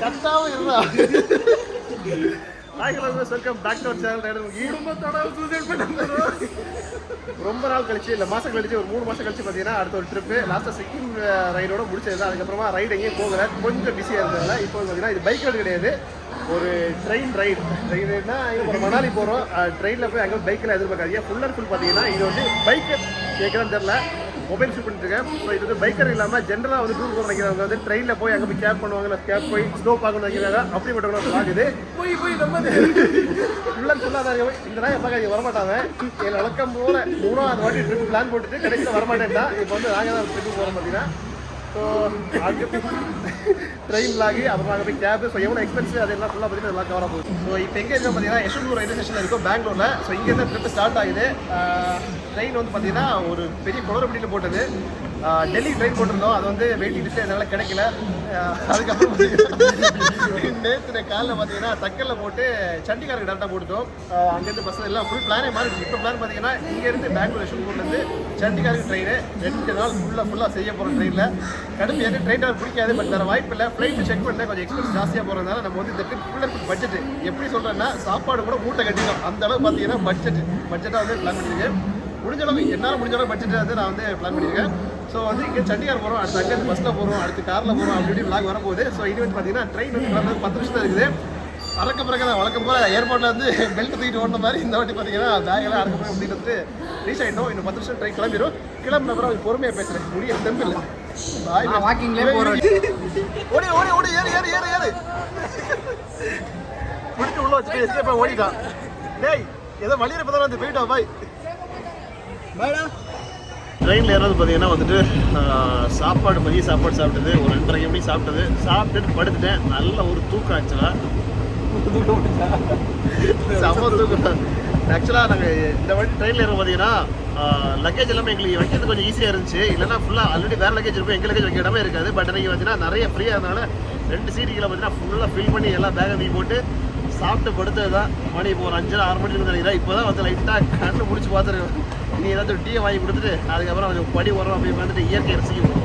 கத்தாவும் இருந்தா welcome back to our channel. குடும்பத்தோட suicide பண்ண ரொம்ப நாள் கழிச்சு இல்லை மாதம் கழிச்சு ஒரு 3 மாதம் கழிச்சு பார்த்தீங்கன்னா அடுத்த ஒரு ட்ரிப்பு லாஸ்ட்டாக சிக்கிம் ரைடோட முடிச்சது தான். அதுக்கப்புறமா ரைடு எங்கேயும் போகல, கொஞ்சம் பிஸியாக இருந்ததுனால இப்போ பார்த்தீங்கன்னா இது பைக் ரைடு கிடையாது, ஒரு ட்ரெயின் ரைடுனா ஒரு மணாலி போகிறோம். ட்ரெயினில் போய் அங்கே பைக்கில் எதிர்பார்க்காதீங்க. ஃபுல் அண்ட் ஃபுல் பார்த்தீங்கன்னா இது வந்து பைக்கு கேட்குறான்னு தெரில, மொபைல் ஷூட் பண்ணிட்டுருக்கேன். ஸோ இது வந்து பைக்கர் இல்லாமல் ஜென்ரலாக வந்து டூர் போக நினைக்கிறவங்க வந்து ட்ரெயினில் போய் அங்கே போய் கேப் பண்ணுவாங்க, இல்லை கேப் போய் ஸ்னோ பார்க்கணும்னு நினைக்கிறாங்க. அப்படிப்பட்டவங்க ஆகுது போய் நம்ம ஃபுல் அண்ட் ஃபுல்லாக தான் இருக்கும். இந்த நாள் எப்போ வரமாட்டாங்க. என் வழக்கம் போல 3ஆவது வாட்டி ட்ரிப் பிளான் போட்டுட்டு கடைசியில் வரமாட்டேன்டா. இப்போ வந்து நாங்கள் தான் ட்ரிப்பு போகிறோம் பார்த்தீங்கன்னா. ஸோ அங்கே போய் ட்ரெயின் லாகி அப்புறம் அங்கே போய் கேபு, ஸோ எவ்வளோ எக்ஸ்பென்சிவ் அதெல்லாம் ஃபுல்லாக பார்த்தீங்கன்னா எல்லாம் கவராக போகுது. ஸோ இப்போ எங்கே இருக்கோம் பார்த்தீங்கன்னா யஷ்வந்த்பூர் ரயில்வே ஸ்டேஷனில் இருக்கும் பெங்களூரில். ஸோ இங்கேருந்து ட்ரிப்பு ஸ்டார்ட் ஆகுது. ட்ரெயின் வந்து பார்த்தீங்கன்னா ஒரு பெரிய குளறுபடியில் போட்டது. டெல்லி ட்ரெயின் போட்டிருந்தோம், அது வந்து வெயிட்டிங் லிஸ்ட்டில் என்னால் கிடைக்கல. அதுக்கப்புறம் நேற்று காலையில் பார்த்தீங்கன்னா தக்கலில் போட்டு சண்டிகாருக்கு டேரெக்டாக போட்டுட்டோம். அங்கேருந்து பஸ் எல்லாம் ஃபுல் பிளானே மாறிடுச்சு. இப்போ பிளான் பார்த்தீங்கன்னா இங்கேருந்து பெங்களூர் யஷ்வந்த்பூர்லேருந்து சண்டிகாருக்கு ட்ரெயின் 2 நாள் ஃபுல்லாக செய்ய போகிறோம். ட்ரெயினில் கடுமையாக ட்ரெயின் டிராவல் பிடிக்காது, பட் வேறு வாய்ப்பு இல்லை. ஃப்ளைட்டு செக் பண்ண கொஞ்சம் எக்ஸ்பென்ஸ் ஜாஸ்தியாக போகிறதுனால நம்ம வந்து இந்த trip full and full budget எப்படி சொல்கிறேன்னா சாப்பாடு கூட மூட்டை கட்டிடும் அந்த அளவு பார்த்தீங்கன்னா பட்ஜெட்டாக வந்து பிளான் பண்ணியிருக்கேன். முடிஞ்ச அளவுக்கு என்னால் முடிஞ்ச அளவு பட்ஜெட்டை வந்து நான் வந்து பிளான் பண்ணியிருக்கேன். ஸோ வந்து இங்கே சண்டிகார் போகிறோம், அடுத்து அங்கேருந்து பஸ்ஸில் போகிறோம், அடுத்து காரில் போகிறோம், அப்படி விளாக் வரப்போகுது. ஸோ இது வந்து பார்த்தீங்கன்னா ட்ரெயின் வந்து கிளம்புறது 10 நிமிஷம் தான் இருக்குது. அறக்க பிறகு தான் வழக்கம் போல் ஏர்போர்ட்டில் வந்து பெல்ட் தூக்கிட்டு ஓடுற மாதிரி இந்த வாட்டி பார்த்தீங்கன்னா பேக்கெல்லாம் அறக்க பிறகு அப்படின்னு வந்து ரீச் ஆகிட்டோம். இன்னும் 10 நிமிஷம் ட்ரெயின் கிளம்பிடும். கிளம்பின அப்புறம் பொறுமையாக பேசுகிறேன், முடிய தெம்பில் வாக்கிங்லேயே போகிறோம். ஓடி ஓடி ஓடி ஏறு ஏறு ஏறு ஏறு முடிச்சு உள்ள வச்சுட்டு எஸ்கேப்பாக ஓடிட்டான். டேய் ஏதோ வழியில் இப்போ தான் வந்து போயிட்டான் பாய். ட்ரெயினில் ஏறது பார்த்தீங்கன்னா வந்துட்டு சாப்பாடு மதிய சாப்பாடு சாப்பிட்டது ஒரு 2:30 மணி சாப்பிட்டுட்டு படுத்துட்டேன். நல்ல ஒரு தூக்கம் ஆக்சுவலாக செம்ம தூக்கம். ஆக்சுவலாக நாங்கள் இந்த வாட்டி ட்ரெயினில் ஏற பார்த்தீங்கன்னா லக்கேஜ் எல்லாமே எங்களுக்கு வைக்கிறது கொஞ்சம் ஈஸியாக இருந்துச்சு. இல்லைனா ஃபுல்லாக ஆல்ரெடி வேறு லக்கேஜ் இருக்கும், எங்கள் லக்கேஜ் வைக்க இடமே இருக்காது. பட் இன்றைக்கி பார்த்தீங்கன்னா நிறைய ஃப்ரீயாக இருந்தனால 2 சீட்டுகளை பார்த்தீங்கன்னா ஃபுல்லாக ஃபில் பண்ணி எல்லாம் பேக்கை தூக்கி போட்டு சாப்பிட்டு படுத்தது தான். மணி இப்போ ஒரு 5-6 மணிக்கு நினைக்கிறேன். இப்போ தான் வந்து லைட்டாக கண்ணு முடிச்சு பார்த்துருக்கேன். நீ ஏதாச்சும் டீயை வாங்கி கொடுத்துட்டு அதுக்கப்புறம் கொஞ்சம் படி வரும் அப்படி வந்துட்டு இயற்கை ரசிக்கணும்.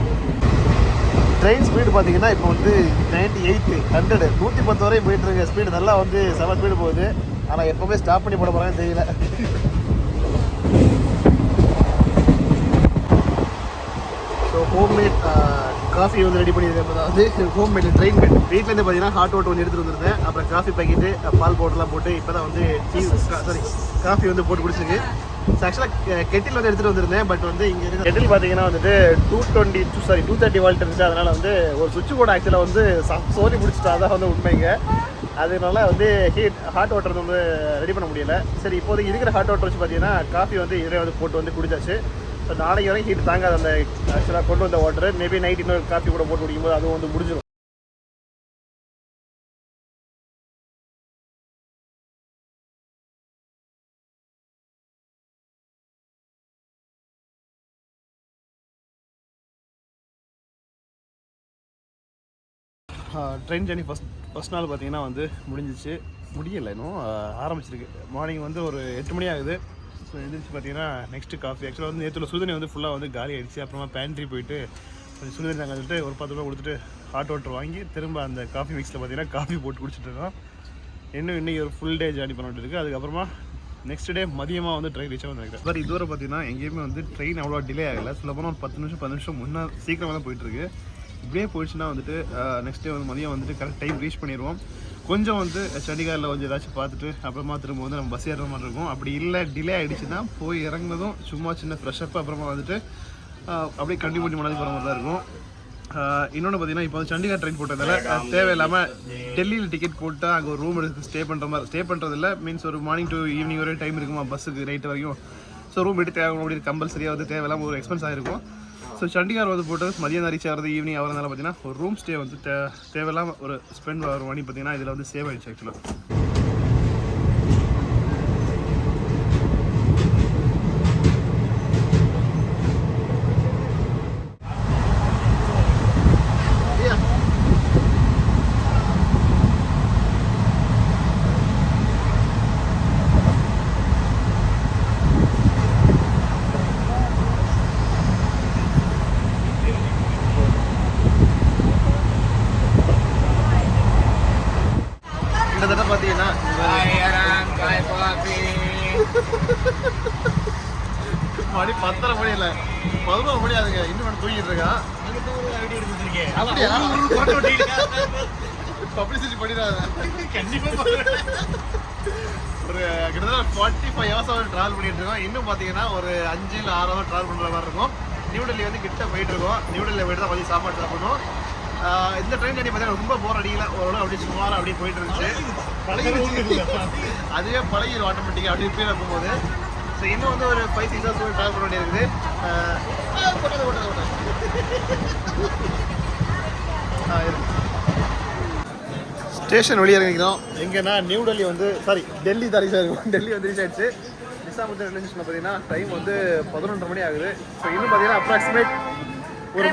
ட்ரெயின் ஸ்பீடு பார்த்தீங்கன்னா இப்போ வந்து 98 100 110 வரையும் போயிட்டுருக்க ஸ்பீடு நல்லா வந்து செம ஸ்பீடு போகுது. ஆனால் எப்போவுமே ஸ்டாப் பண்ணி போட போகிறாங்கன்னு தெரியல. ஸோ ஹோம்மேட் காஃபி வந்து ரெடி பண்ணியிருக்கேன். அதாவது ஹோம்மேட் ட்ரெயின் மேட் வீட்டிலேருந்து பார்த்தீங்கன்னா ஹாட் வாட்டர் ஒன்று எடுத்துகிட்டு வந்துருந்தேன். அப்புறம் காஃபி பேக்கெட்டு பால் பவுடர்லாம் போட்டு இப்போ தான் வந்து காஃபி வந்து போட்டு குடிச்சிருக்கு. ஸோ ஆக்சுவலாக கெட்டில் வந்து எடுத்துகிட்டு வந்திருந்தேன். பட் வந்து இங்கே இருக்க கெட்டில் பார்த்தீங்கன்னா வந்துட்டு 230 வால்ட் இருந்துச்சு. அதனால் வந்து ஒரு சுவிட்ச் போர்டு ஆக்சுவலாக வந்து சோரி பிடிச்சிட்டு அதான் வந்து உண்மைங்க. அதனால வந்து ஹாட் வாட்டர் வந்து ரெடி பண்ண முடியலை. சரி இப்போதைக்கு இருக்கிற ஹாட் வாட்டர் வச்சு பார்த்தீங்கன்னா காஃபி வந்து இதிலே வந்து போட்டு வந்து குடிச்சாச்சு. ஸோ நாளைக்கு வரைக்கும் ஹீட் தாங்காது அந்த ஆக்சுவலாக கொண்டு வந்த வாட்டர். மேபி நைட் இன்னொரு காஃபி கூட போட்டு குடிக்கும்போது அதுவும் வந்து முடிஞ்சிடும். ட்ரெயின் ஜர்னி ஃபஸ்ட் நாள் பார்த்தீங்கன்னா வந்து முடியலை இன்னும் ஆரம்பிச்சிருக்கு. மார்னிங் வந்து ஒரு 8 மணி ஆகுது. ஸோ எழுந்திரிச்சு பார்த்தீங்கன்னா நெக்ஸ்ட்டு காஃபி ஆக்சுவலாக வந்து நேற்று சுடுதண்ணி வந்து ஃபுல்லாக வந்து காலி ஆகிடுச்சு. அப்புறமா பேண்ட்ரி போயிட்டு கொஞ்சம் சுடுதண்ணி நாங்கள் வந்துட்டு ஒரு 10 ரூபா கொடுத்துட்டு ஹாட் வாட்டர் வாங்கி திரும்ப அந்த காஃபி மிக்ஸில் பார்த்தீங்கன்னா காஃபி போட்டு குடிச்சிட்ருக்கோம். இன்றைக்கி ஒரு ஃபுல் டே ஜர்னி பண்ணிட்டு இருக்குது. அதுக்கப்புறமா நெக்ஸ்ட் டே மதியமாக வந்து ட்ரெயின் ரீச் ஆகிருக்கேன். சார் இதுவரை பார்த்தீங்கன்னா எங்கேயுமே வந்து ட்ரெயின் அவ்வளோ டிலே ஆகலை. சொல்ல போனால் ஒரு 10 நிமிஷம் முன்னே சீக்கிரமாக தான் போயிட்டுருக்கு. இப்படியே போயிடுச்சுன்னா வந்துட்டு நெக்ஸ்ட் டே வந்து மதியம் வந்துட்டு கரெக்ட் டைம் ரீச் பண்ணிடுவோம். கொஞ்சம் வந்து சண்டிகாரில் கொஞ்சம் ஏதாச்சும் பார்த்துட்டு அப்புறமா திரும்ப வந்து நம்ம பஸ் ஏறுற மாதிரி இருக்கும். அப்படி இல்லை டிலே ஆகிடுச்சுன்னா போய் இறங்குனதும் சும்மா சின்ன ஃப்ரெஷ்ஷப் அப்புறமா வந்துட்டு அப்படியே கண்டினியூ பண்ணி போகிற மாதிரி தான் இருக்கும். இன்னொன்று பார்த்தீங்கன்னா இப்போ வந்து சண்டிகார் ட்ரெயின் போட்டதால தேவையில்லாமல் டெல்லியில் டிக்கெட் போட்டால் அங்கே ஒரு ரூம் எடுத்து ஸ்டே பண்ணுறதில்ல. மீன்ஸ் ஒரு மார்னிங் டு ஈவினிங் வரையும் டைம் இருக்குமா பஸ்ஸுக்கு நைட்டு வரைக்கும். ஸோ ரூம் எடுத்து தேவை அப்படி கம்பல்சரியாக வந்து தேவையில்லாமல் ஒரு எக்ஸ்பென்ஸ் ஆகிருக்கும். ஸோ சண்டிகார் வந்து போட்டு மதியம் ரீச் ஆகிறது ஈவினிங் ஆகிறதுனால பார்த்தீங்கன்னா ஒரு ரூம் ஸ்டே வந்து தேவையில்லாமல் ஒரு ஸ்பெண்ட் ஆகிற மணி பார்த்தீங்கன்னா இதில் வந்து சேவ் ஆகிடுச்சு ஆக்சுவலாக. கிட்டத்தட்ட பார்த்தீங்கன்னா மணி 10:30 மணி இல்லை 11 மணி ஆகுதுங்க. இன்னும் நான் தூங்கிட்டு இருக்கா. பப்ளிசிட்டி பண்ணிடாத. ஒரு கிட்டத்தட்ட 45 ஹவர்ஸ் ட்ராவல் பண்ணிட்டு இருக்கோம். இன்னும் பார்த்தீங்கன்னா ஒரு 5 இல்லை 6 ஹவர் ட்ராவல் பண்ணுற மாதிரி இருக்கும். நியூ டெல்லி வந்து கிட்ட போயிட்டு இருக்கோம். நியூ டெல்லியில் போயிட்டு தான் கொஞ்சம் சாப்பாடு சாப்பிடணும். இந்த ட்ரெயின் ஜர்னி பார்த்தீங்கன்னா ரொம்ப போர் அடிக்கல. ஓரளவு அப்படியே சுமாராக அப்படியே போயிட்டு இருந்துச்சு. அதுவே பழகிடும் ஆட்டோமேட்டிக்காக அப்படி இப்படியே இருக்கும்போது. ஸோ இன்னும் வந்து ஒரு 5-6 ஹவர்ஸ் ட்ராவல் பண்ண வேண்டியிருக்குது. ஸ்டேஷன் வெளியே இறங்கிக்கிறோம். எங்கன்னா நியூ டெல்லி வந்து டெல்லி தான் ரீச் ஆகிருக்கும். டெல்லி வந்து ரீச் ஆயிடுச்சு. நிசாமுதீன் ரயில்வே ஸ்டேஷனில் பார்த்தீங்கன்னா டைம் வந்து 11:30 மணி ஆகுது. ஸோ இன்னும் பார்த்தீங்கன்னா அப்ராக்சிமேட் ஒரு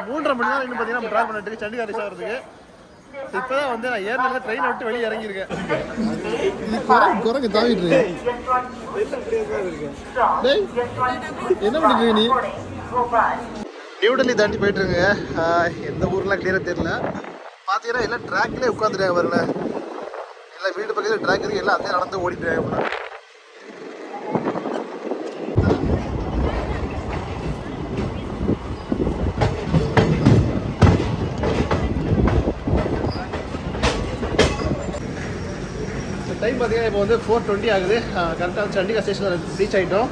3:30 மணி தான் இன்னும் பார்த்தீங்கன்னா நம்ம ட்ராவல் பண்ணிட்டு சண்டிகர் ரீச் ஆகிறதுக்கு. இப்போ தான் வந்து நான் ஏறினது ட்ரெயினை விட்டு வெளியே இறங்கியிருக்கேன். குரங்கு தாவிட்டு இருக்கேன். என்ன பண்ணிட்டு நீ? நியூ டெல்லி தாண்டி போயிட்டு இருக்குங்க. எந்த ஊர்லாம் கிளியராக தெரியல. பார்த்தீங்கன்னா எல்லாம் ட்ராக்லேயே உட்காந்துட்டாங்க வரல. எல்லாம் வீடு பக்கத்தில் ட்ராக் இருக்கு. எல்லாம் அதே நடந்து ஓடிட்டு டைம் பார்த்தீங்கன்னா இப்போ வந்து 4:20 ஆகுது. கரெக்டாக சண்டிகர் ஸ்டேஷனில் ரீச் ஆகிட்டோம்.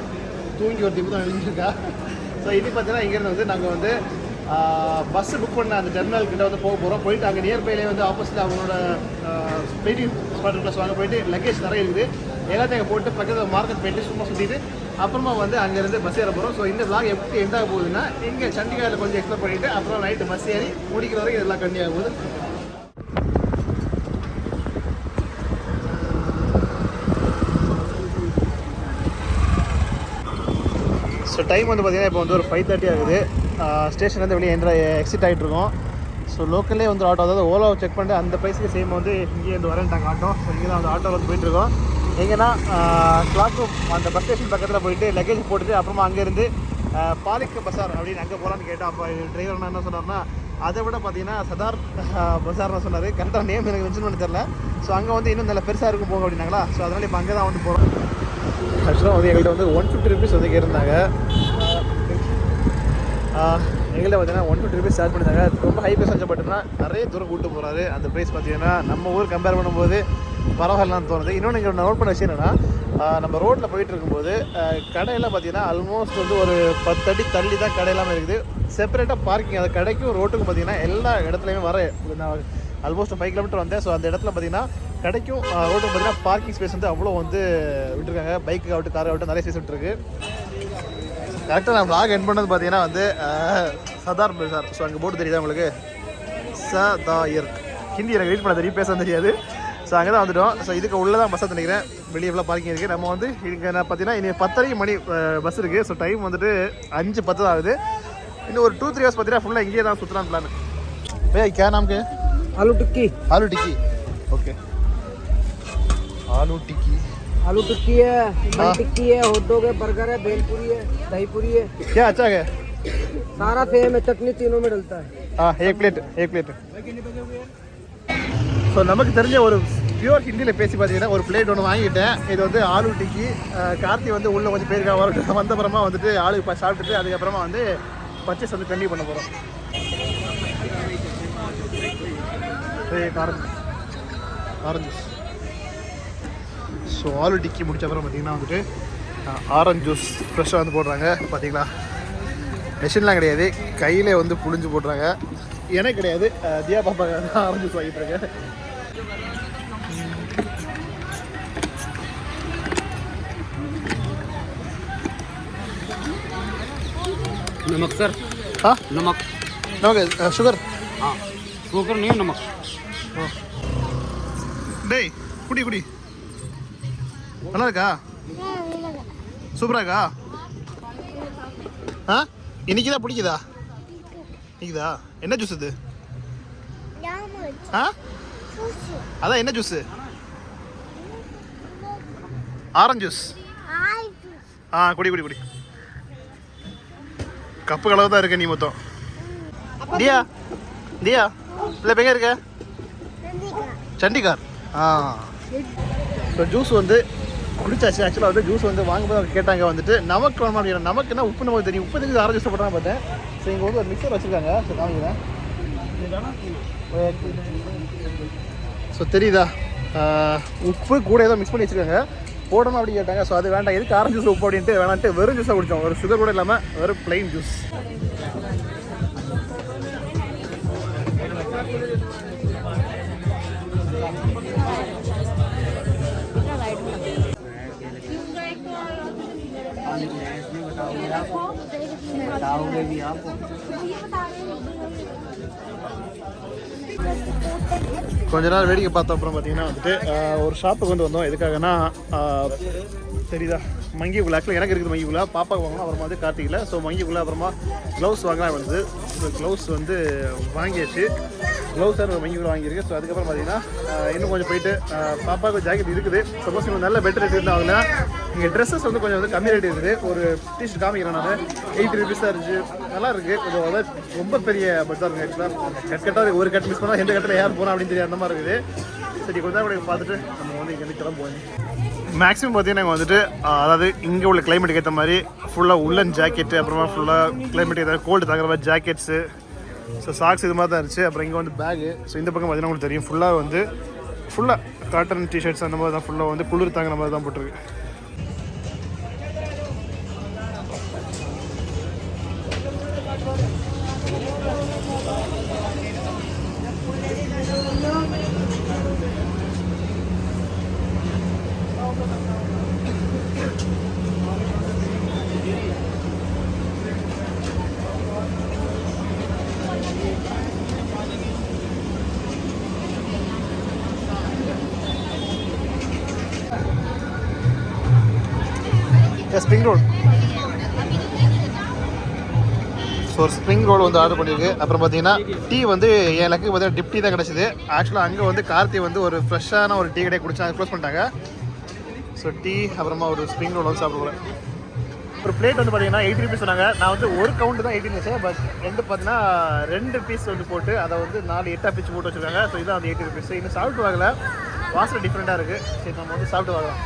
தூங்கி ஒரு திப்பு தான் எழுதிருக்கா. ஸோ இது பார்த்தீங்கன்னா இங்கேருந்து வந்து நாங்கள் வந்து பஸ்ஸு புக் பண்ண அந்த டெர்மினல் கிட்ட வந்து போக போகிறோம். போயிட்டு அங்கே நியர்பைலேயே வந்து ஆப்போசிட்டில் அவங்களோட வெயிட்டிங் ஸ்பாட் ப்ளஸ் வாங்க போயிட்டு லக்கேஜ் நிறைய இருக்குது. எல்லாத்தையும் அங்கே போட்டு பக்கத்தில் மார்க்கெட் போயிட்டு சும்மா சுற்றிட்டு அப்புறமா வந்து அங்கேருந்து பஸ் ஏற போகிறோம். ஸோ இந்த விளாக் எப்படி எண்ட் ஆக போகுதுன்னா இங்கே சண்டிகரில் கொஞ்சம் எக்ஸ்ப்ளோர் பண்ணிவிட்டு அப்புறம் நைட்டு பஸ் ஏறி முடிக்கிற வரைக்கும் இதெல்லாம் கண்டினியூ ஆக போகுது. ஸோ டைம் வந்து பார்த்திங்கன்னா இப்போ வந்து ஒரு 5:30 ஆகுது. ஸ்டேஷன்லேருந்து வெளியே எக்ஸிட் ஆகிட்ருக்கோம். ஸோ லோக்கல்லே வந்து ஆட்டோ, அதாவது ஓலாவை செக் பண்ணிட்டு அந்த ப்ரைஸுக்கு சேம் வந்து இங்கேயே வந்து வரேன்ட்டாங்க ஆட்டோ. ஸோ இங்கே தான் அந்த ஆட்டோ வந்து போயிட்டுருக்கோம். எங்கன்னா கிளாக் ரூம் அந்த பஸ் ஸ்டேஷன் பக்கத்தில் போயிட்டு லக்கேஜ் போட்டுட்டு அப்புறமா அங்கேருந்து பாலிக் பஸார் அப்படின்னு அங்கே போகலான்னு கேட்டோம். அப்போ டிரைவர் என்ன சொன்னார்னா அதை விட பார்த்தீங்கன்னா சதார் பஸார்னு சொன்னார். கரெக்டாக நேம் எனக்கு மென்ஷன் பண்ணி தெரில. ஸோ அங்கே வந்து இன்னும் நல்ல பெருசாக இருக்கும் போங்க அப்படின்னாங்களா. ஸோ அதனால் இப்போ அங்கே தான் வந்து போகிறோம். ஆக்சுவலாக வந்து எங்கள்கிட்ட வந்து 150 rupees வந்து கேட்டிருந்தாங்க. எங்கள்கிட்ட பார்த்தீங்கன்னா 150 rupees சார்ஜ் பண்ணியிருந்தாங்க. ரொம்ப ஹை ப்ரைஸ் பட்டுனா நிறைய தூரம் கூப்பிட்டு போகிறாரு. அந்த ப்ரைஸ் பார்த்தீங்கன்னா நம்ம ஊர் கம்பேர் பண்ணும்போது பரவாயில்லன்னு தோணுது. இன்னொன்று இங்கே நோட் பண்ண விஷயம் என்னென்னா நம்ம ரோட்டில் போயிட்டு இருக்கும்போது கடையெல்லாம் பார்த்தீங்கன்னா ஆல்மோஸ்ட் வந்து ஒரு 10 அடி தள்ளி தான் கடையெல்லாம் இருக்குது. செப்பரேட்டாக பார்க்கிங் அந்த கடைக்கும் ரோட்டுக்கும் பார்த்தீங்கன்னா எல்லா இடத்துலையுமே வர நான் ஆல்மோஸ்ட் 5 கிலோமீட்டர் வந்தேன். ஸோ அந்த இடத்துல பார்த்தீங்கன்னா கடைக்கும் ரோட்டுக்கும் பார்த்தீங்கன்னா பார்க்கிங் ஸ்பேஸ் வந்து அவ்வளோ வந்து விட்டுருக்காங்க. பைக்கு ஆகட்டும் கார் ஆகட்டும் நிறைய ஸ்பேஸ் விட்டுருக்கு. கரெக்டாக நான் vlog எண்ட் பண்ணது பார்த்தீங்கன்னா வந்து சதார் பஸார். ஸோ அங்கே போட்டு தெரியுதா உங்களுக்கு? சதாயர் ஹிந்தி எனக்கு ரீட் பண்ண தெரியும், பேச தெரியாது. ஸோ அங்கே தான் வந்துவிட்டோம். ஸோ இதுக்கு உள்ளே தான் பஸ்ஸை நினைக்கிறேன். வெளியே ஃபுல்லாக பார்க்கிங் இருக்குது. நம்ம வந்து இங்கே பார்த்தீங்கன்னா இனி 10:30 மணி பஸ் இருக்குது. ஸோ டைம் வந்துட்டு 5:10 தான் ஆகுது. இன்னும் ஒரு 2-3 ஹவர்ஸ் பார்த்தீங்கன்னா ஃபுல்லாக இங்கேயே தான் சுற்றுலான்னு பிளான். भैया क्या नाम के? आलू टिक्की। आलू टिक्की, ओके। आलू टिक्की, आलू टिक्की है, मटन टिक्की है, हॉट डॉग है, बर्गर है, भेलपुरी है, दही पूरी है। क्या अच्छा है? सारा सेम है, चटनी तीनों में डलता है। हाँ, एक प्लेट। ஸோ நமக்கு தெரிஞ்ச ஒரு பியூர் ஹிந்தியில் பேசி பார்த்தீங்கன்னா ஒரு பிளேட் ஒன்று வாங்கிட்டேன். இது வந்து ஆலு டிக்கி. கார்த்தி வந்து உள்ளே கொஞ்சம் பேருக்கா வரட்டும். வந்தப்புறமா வந்துட்டு ஆளு சாப்பிட்டுட்டு அதுக்கப்புறமா வந்து பர்ச்சேஸ் வந்து கண்டினியூ பண்ண போகிறோம். Orange juice. So aloo tikki முடிச்ச அப்புறம் பார்த்தீங்கன்னா வந்துட்டு ஆரஞ்சு ஜூஸ் ஃப்ரெஷ்ஷாக வந்து போடுறாங்க. பார்த்தீங்களா, மெஷின்லாம் கிடையாது, கையிலே வந்து புழிஞ்சு போடுறாங்க. எனக்கு கிடையாது, தியா பாப்பா தான் ஆரஞ்சு ஜூஸ் வாங்கிட்டு இருக்கேன். नमक सर? हाँ, नमक शुगर? हाँ, शुगर नहीं, नमक. டேய் குடி நல்லா இருக்கா? சூப்பராக இருக்கா? ஆ, இன்னைக்கு தான் பிடிக்குதா? பிடிக்குதா? என்ன ஜூஸ் இது? ஆ, அதான் என்ன ஜூஸு? Orange juice. ஆ, குடி. கப்பு கலவு தான் இருக்க நீ மொத்தம். தியா இல்லை, எங்கே இருக்க? சண்டிகார். ஸோ ஜூஸ் வந்து குடிச்சாச்சு. ஆக்சுவலாக வந்து ஜூஸ் வந்து வாங்கும்போது அவங்க கேட்டாங்க வந்துட்டு நமக்கு வேணுமா அப்படின்னா, நமக்கு என்ன உப்பு நமக்கு தெரியும், உப்பு தெரிஞ்சு ஆரஞ்சு ஜூஸ் போட்டாங்க பார்த்தேன். ஸோ இங்கே வந்து ஒரு மிக்சர் வச்சுருக்காங்க. ஸோ காமிக்கிறேன். ஸோ தெரியுதா, உப்பு கூட ஏதோ மிக்ஸ் பண்ணி வச்சுருக்காங்க, போடணும் அப்படி கேட்டாங்க. ஸோ அது வேண்டாம், எதுக்கு ஆரஞ்சு ஜூஸ் உப்பு அப்படின்ட்டு வேணான்ட்டு வெறும் ஜூஸாக குடித்தோம். ஒரு சுகர் கூட இல்லாமல் வெறும் பிளைன் ஜூஸ். கொஞ்ச நாள் வேடிக்கை பார்த்தோம். அப்புறம் பார்த்தீங்கன்னா வந்துட்டு ஒரு ஷாப்புக்கு வந்து வந்தோம். எதுக்காகனா தெரியுதா, மங்கிக்குள்ள ஆக்சுவலாக எனக்கு இருக்குது மங்கிக்குள்ள, பாப்பாவுக்கு வாங்கணும். அப்புறமா வந்து கார்த்திகில். ஸோ மங்கிக்குள்ள அப்புறமா க்ளவுஸ் வாங்கலாம் வந்து. க்ளவுஸ் வந்து வாங்கியாச்சு. க்ளவுஸ் ஒரு மங்கிக்குள்ள வாங்கியிருக்கு. ஸோ அதுக்கப்புறம் பார்த்தீங்கன்னா இன்னும் கொஞ்சம் போயிட்டு பாப்பாவுக்கு ஜாக்கெட் இருக்குது. சப்போஸ் இவங்க நல்ல பெட்டர் ரேட் இருந்தால் வாங்கலாம். இங்கே ட்ரெஸ்ஸஸ் வந்து கொஞ்சம் வந்து கம்மி ரேட் இருக்குது. ஒரு டிஷர்ட் காமிக்கிறேன் நான், 80 rupees தான் இருந்துச்சு. நல்லா இருக்குது. கொஞ்சம் அதாவது ரொம்ப பெரிய பட்ஜாக இருக்குது. ஆக்சுவலாக கட்டாக இருக்குது. ஒரு கட் மிஸ் பண்ணால் எந்த கட்டில் யார் போகிறோம் அப்படின்னு தெரியாது, அந்த மாதிரி இருக்குது. சரி கொஞ்சம் கூட பார்த்துட்டு நம்ம வந்து இங்கேருந்து கிளம்புவோம். மேக்ஸிமம் பார்த்தீங்கன்னா இங்கே வந்துட்டு அதாவது இங்கே உள்ள கிளைமேட்டுக்கு ஏற்ற மாதிரி ஃபுல்லாக உள்ளன் ஜாக்கெட்டு, அப்புறமா ஃபுல்லாக கிளைமேட்டுக்கு ஏற்ற கோல்டு தாங்குற மாதிரி ஜாக்கெட்ஸு, ஸோ சாக்ஸ் இது மாதிரி தான் இருந்துச்சு. அப்புறம் இங்கே வந்து பேகு. ஸோ இந்த பக்கம் பார்த்தீங்கன்னா உங்களுக்கு தெரியும், ஃபுல்லாக வந்து ஃபுல்லாக காட்டன் டிஷர்ட்ஸ் அந்த மாதிரி தான், ஃபுல்லாக வந்து குளிர் தாங்குற மாதிரி தான் போட்டிருக்கு. Spring roll. ஸோ ஒரு ஸ்ப்ரிங் ரோல் வந்து ஆர்டர் பண்ணியிருக்கு. அப்புறம் பார்த்தீங்கன்னா டீ வந்து என் லக்கு பார்த்தீங்கன்னா டிப் டீ தான் கிடச்சிது. ஆக்சுவலாக அங்கே வந்து கார்த்தி வந்து ஒரு ஃப்ரெஷ்ஷான ஒரு டீ கடையை குடிச்சா க்ளோஸ் பண்ணிட்டாங்க. ஸோ டீ அப்புறமா ஒரு ஸ்ப்ரிங் ரோல் வந்து சாப்பிட போகிறேன். ஒரு பிளேட் வந்து பார்த்தீங்கன்னா 80 rupees சொன்னாங்க. நான் வந்து ஒரு கவுண்ட் தான் 18 வச்சேன். பட் ரெண்டு பார்த்தீங்கன்னா 2 பீஸ் வந்து போட்டு அதை வந்து 4 8 பிச்சு போட்டு வச்சுருக்காங்க. ஸோ இதான் வந்து 80 rupees. இன்னும் சாப்பிட்டு வாங்கல, வாசனை டிஃப்ரெண்ட்டாக இருக்குது. சரி நம்ம வந்து சாப்பிட்டு வாங்கலாம்.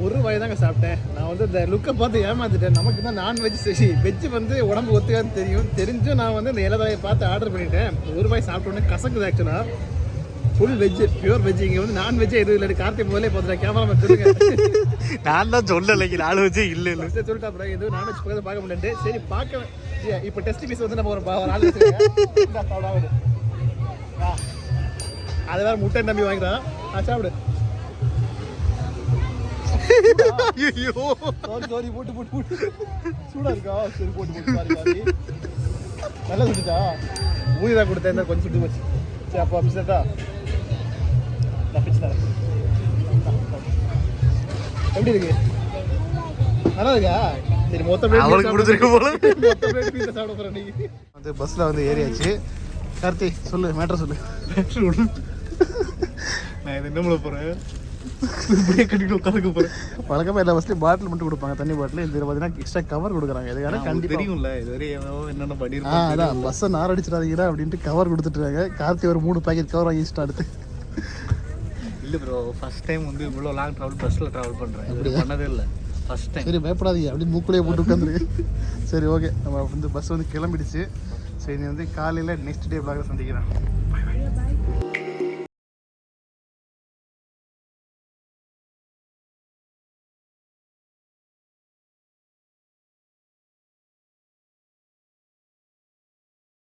ஒரு வாய் தாங்க சாப்பிட்டேன். நான் வந்து இந்த லுக்கை பார்த்து ஏமாந்துட்டேன். நமக்கு தான் நான்வெஜ் சரி, வெஜ்ஜு வந்து உடம்பு ஒத்துக்காது தெரியும். தெரிஞ்சும் நான் வந்து இந்த இலதலையை பார்த்து ஆர்டர் பண்ணிட்டேன். ஒரு வாய் சாப்பிட்டோன்னே கசக்குது. ஆக்சுவலாக ஃபுல் வெஜ்ஜு, பியூர் வெஜ். இங்கே வந்து நான்வெஜ்ஜே எதுவும் இல்லை. கார்த்திக் முதலே பார்த்துட்டேன். கேமரா சொல்லுங்க. நான் தான் சொல்லலை நான்வெஜ்ஜே இல்லை இல்லை சொல்லிட்டு அப்புறம் எதுவும் நான்வெஜ் பக்கத்தில் பார்க்க முடியாது. சரி பார்க்க இப்போ டெஸ்ட் பீஸ் வந்து நம்ம ஒரு ஆள் வச்சுருக்கேன். அதை வேறு முட்டை நம்பி வாங்கிக்கலாம். சாப்பிடு. ஐயோ சாரி போட்டு சூடா இருக்கா? சரி போட்டு சாரி நல்லா சுட்டுச்சா? ஊதி தான் கொடுத்தேன், கொஞ்சம் சுட்டு போச்சு. சரி அப்போ பிடிச்சா நான் பிடிச்சிட்டேன். எப்படி இருக்கு? நல்லா இருக்கா? சரி மொத்த பிளேட் கொடுத்துருக்கு போல. மொத்த பிளேட் பீஸா சாப்பிட போறேன். இன்னைக்கு வந்து பஸ்ல வந்து ஏறியாச்சு. கார்த்தி சொல்லு, மேட்டர் சொல்லு. நான் இது என்ன பண்ண போறேன்? வழக்கமாக எல்லா பஸ்லையும் பாட்டில் மட்டும் கொடுப்பாங்க, தண்ணி பாட்டில். இந்த பார்த்தீங்கன்னா எக்ஸ்ட்ரா கவர் கொடுக்குறாங்க. இதுக்கான கண்டிப்பாக தெரியும்ல, இதுவரை என்னென்ன பண்ணிருக்கோம். அதான் பஸ்ஸை நார் அடிச்சிடாதீங்களா அப்படின்ட்டு கவர் கொடுத்துட்டுருக்காங்க. கார்த்தி ஒரு 3 பாக்கெட் கவர் வாங்கி வச்சுட்டு அடுத்து. இல்லை ப்ரோ, ஃபர்ஸ்ட் டைம் வந்து இவ்வளோ லாங் ட்ராவல் பஸ்ஸில் ட்ராவல் பண்ணுறேன். அப்படி பண்ணதே இல்லை, ஃபர்ஸ்ட் டைம். சரி பயப்படாதீங்க, அப்படின்னு மூக்குலேயே போட்டு உட்காந்துருக்கு. சரி ஓகே, நம்ம வந்து பஸ் வந்து கிளம்பிடுச்சு. சரி நீ வந்து காலையில் நெக்ஸ்ட் டே பிளாக சந்திக்கிறேன். Bye by.